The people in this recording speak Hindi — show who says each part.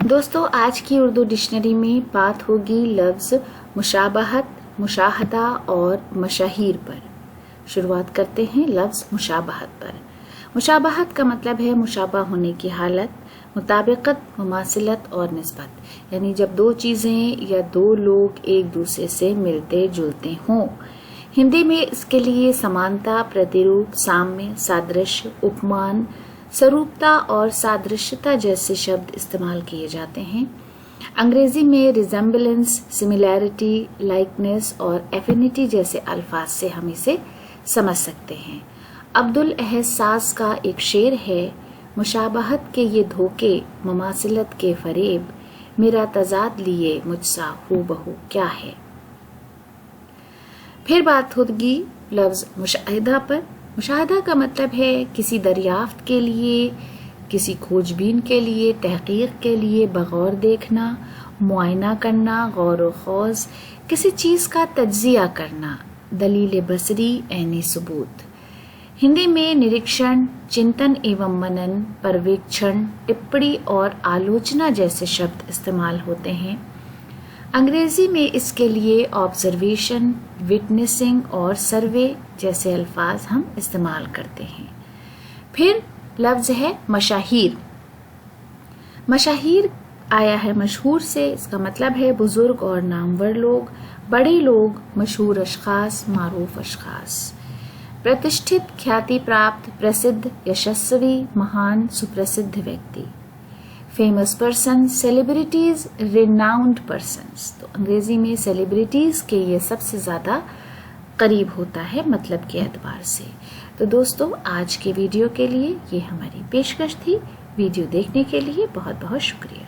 Speaker 1: दोस्तों आज की उर्दू डिक्शनरी में बात होगी लफ्ज़ मुशाबहत, मुशाहदा और मशाहीर पर। शुरुआत करते हैं लफ्ज़ मुशाबहत पर। मुशाबहत का मतलब है मुशाबा होने की हालत, मुताबिकत, मुमासिलत और निस्बत। यानी जब दो चीज़ें या दो लोग एक दूसरे से मिलते जुलते हों। हिंदी में इसके लिए समानता, प्रतिरूप, साम्य, सादृश्य, उपमान, सरूपता और सादृश्यता जैसे शब्द इस्तेमाल किए जाते हैं। अंग्रेजी में रिजेम्बलेंस, सिमिलैरिटी, लाइकनेस और एफिनिटी जैसे अल्फाज से हम इसे समझ सकते हैं। अब्दुल एहसास का एक शेर है, मुशाबहत के ये धोखे, मुमासिलत के फरेब, मेरा तजाद लिए मुझसा हूबहू क्या है। फिर बात होगी लफ्ज़ मुशाहिदा पर। मुशाहिदा का मतलब है किसी दरियाफ्त के लिए, किसी खोजबीन के लिए, तहकीक के लिए बगौर देखना, मुआयना करना, गौर व खौज, किसी चीज़ का तज्जिया करना, दलील बसरी, ऐनी सबूत। हिंदी में निरीक्षण, चिंतन एवं मनन, पर्यवेक्षण, टिप्पणी और आलोचना जैसे शब्द इस्तेमाल होते हैं। अंग्रेजी में इसके लिए ऑब्जर्वेशन, विटनेसिंग और सर्वे जैसे अल्फाज हम इस्तेमाल करते हैं। फिर लफ्ज़ है मशाहीर। मशाहीर आया है मशहूर से, इसका मतलब है बुजुर्ग और नामवर लोग, बड़े लोग, मशहूर अशखास, मारूफ अशखास। प्रतिष्ठित, ख्याति प्राप्त, प्रसिद्ध, यशस्वी, महान, सुप्रसिद्ध व्यक्ति। Famous person, celebrities, renowned persons. तो अंग्रेजी में सेलिब्रिटीज के ये सबसे ज़्यादा करीब होता है मतलब के एतबार से। तो दोस्तों आज के वीडियो के लिए ये हमारी पेशकश थी। वीडियो देखने के लिए बहुत बहुत शुक्रिया।